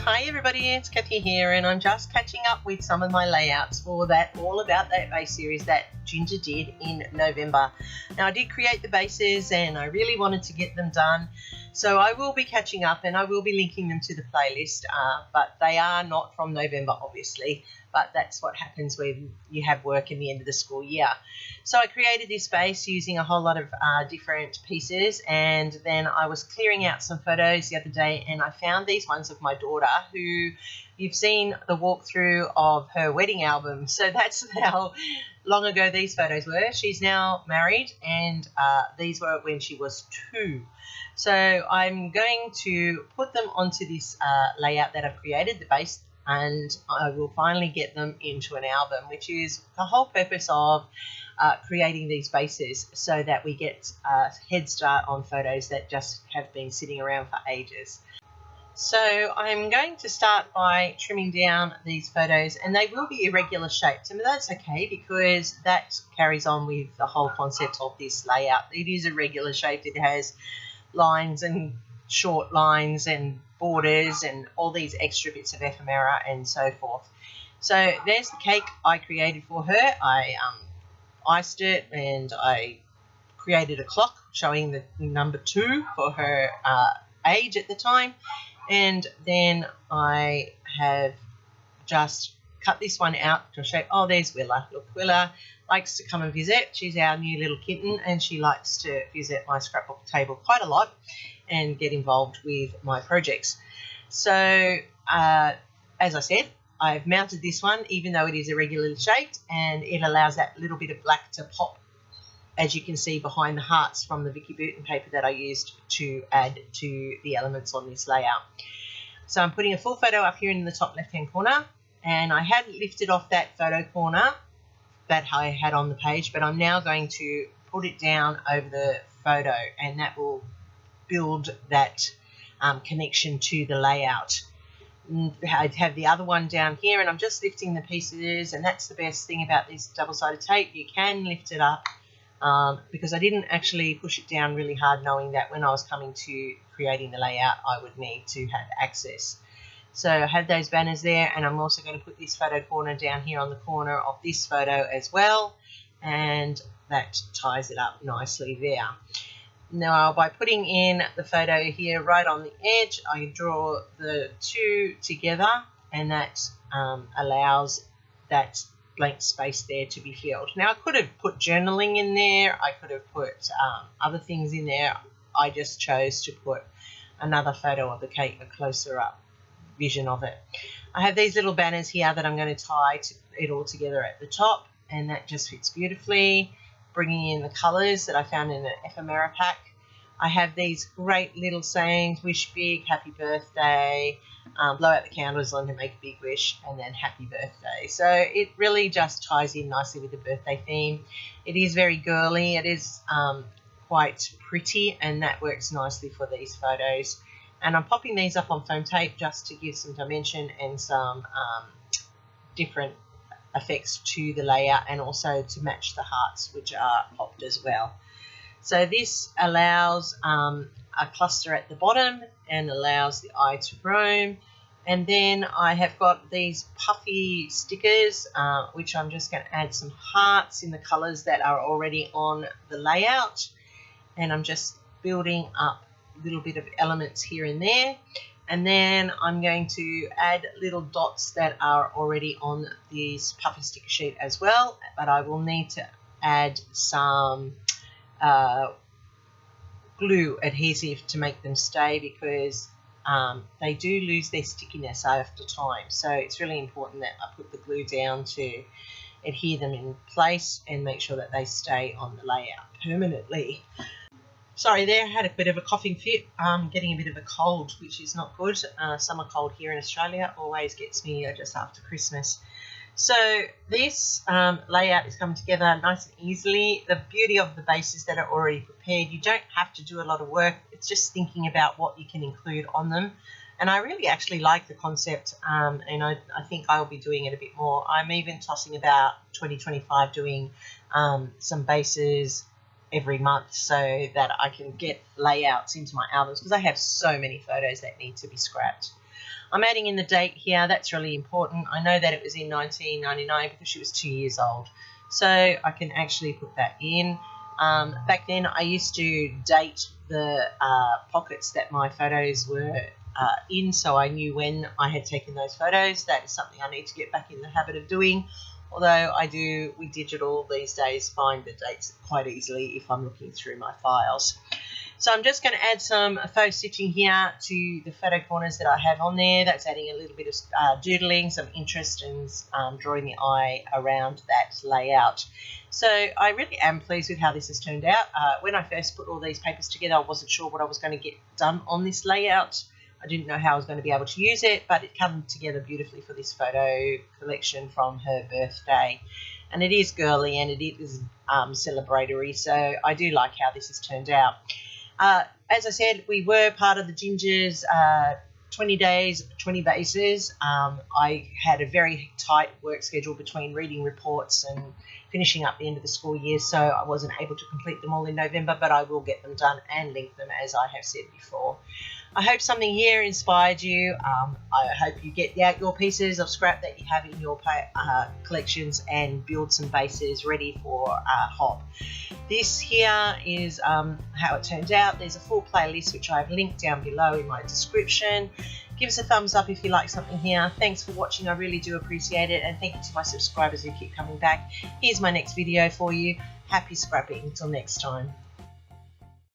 Hi everybody, it's Kathy here, and I'm just catching up with some of my layouts for that All About That Base series that Ginger did in November. Now I did create the bases and I really wanted to get them done, so I will be catching up and I will be linking them to the playlist, but they are not from November obviously, but that's what happens when you have work in the end of the school year. So I created this base using a whole lot of different pieces, and then I was clearing out some photos the other day and I found these ones of my daughter, who you've seen the walkthrough of her wedding album. So that's how long ago these photos were. She's now married, and these were when she was 2. So I'm going to put them onto this layout that I've created, the base, and I will finally get them into an album, which is the whole purpose of creating these bases, so that we get a head start on photos that just have been sitting around for ages. So I'm going to start by trimming down these photos, and they will be irregular shaped, and that's okay because that carries on with the whole concept of this layout. It is irregular shaped. It has lines and short lines and borders and all these extra bits of ephemera and so forth. So there's the cake I created for her. I iced it and I created a clock showing the number 2 for her age at the time, and then I have just cut this one out to show. Oh, there's Willa. Look, Willa likes to come and visit. She's our new little kitten, and she likes to visit my scrapbook table quite a lot and get involved with my projects. So as I said, I've mounted this one even though it is irregularly shaped, and it allows that little bit of black to pop, as you can see behind the hearts from the Vicky Burton paper that I used to add to the elements on this layout. So I'm putting a full photo up here in the top left hand corner, and I had lifted off that photo corner that I had on the page, but I'm now going to put it down over the photo, and that will build that connection to the layout. I have the other one down here, and I'm just lifting the pieces, and that's the best thing about this double-sided tape. You can lift it up because I didn't actually push it down really hard, knowing that when I was coming to creating the layout I would need to have access. So I have those banners there, and I'm also going to put this photo corner down here on the corner of this photo as well, and that ties it up nicely there. Now, by putting in the photo here right on the edge, I draw the 2 together, and that allows that blank space there to be filled. Now, I could have put journaling in there. I could have put other things in there. I just chose to put another photo of the cake, a closer up vision of it. I have these little banners here that I'm going to tie it all together at the top, and that just fits beautifully, bringing in the colours that I found in an ephemera pack. I have these great little sayings: wish big, happy birthday, blow out the candles and make a big wish, and then happy birthday. So it really just ties in nicely with the birthday theme. It is very girly. It is quite pretty, and that works nicely for these photos. And I'm popping these up on foam tape just to give some dimension and some different effects to the layout, and also to match the hearts, which are popped as well. So this allows a cluster at the bottom and allows the eye to roam. And then I have got these puffy stickers, which I'm just going to add some hearts in the colours that are already on the layout. And I'm just building up a little bit of elements here and there. And then I'm going to add little dots that are already on this puffy sticker sheet as well. But I will need to add some glue adhesive to make them stay, because they do lose their stickiness after time. So it's really important that I put the glue down to adhere them in place and make sure that they stay on the layout permanently. Sorry there, I had a bit of a coughing fit. Getting a bit of a cold, which is not good. Summer cold here in Australia always gets me just after Christmas. So this layout is coming together nice and easily. The beauty of the base is that are already prepared. You don't have to do a lot of work. It's just thinking about what you can include on them. And I really actually like the concept, and I think I'll be doing it a bit more. I'm even tossing about 2025 doing some bases every month, so that I can get layouts into my albums, because I have so many photos that need to be scrapped. I'm adding in the date here. That's really important. I know that it was in 1999 because she was 2 years old. So I can actually put that in. Back then I used to date the pockets that my photos were in, so I knew when I had taken those photos. That is something I need to get back in the habit of doing. Although I do, with digital these days, find the dates quite easily if I'm looking through my files. So I'm just going to add some faux stitching here to the photo corners that I have on there. That's adding a little bit of doodling, some interest, and drawing the eye around that layout. So I really am pleased with how this has turned out. When I first put all these papers together, I wasn't sure what I was going to get done on this layout. I didn't know how I was going to be able to use it, but it came together beautifully for this photo collection from her birthday. And it is girly and it is celebratory, so I do like how this has turned out. As I said, we were part of the Gingers 20 days, 20 bases. I had a very tight work schedule between reading reports and finishing up the end of the school year, so I wasn't able to complete them all in November, but I will get them done and link them, as I have said before. I hope something here inspired you. I hope you get out your pieces of scrap that you have in your collections and build some bases ready for hop. This here is how it turned out. There's a full playlist which I've linked down below in my description. Give us a thumbs up if you like something here. Thanks for watching, I really do appreciate it, and thank you to my subscribers who keep coming back. Here's my next video for you. Happy scrapping until next time.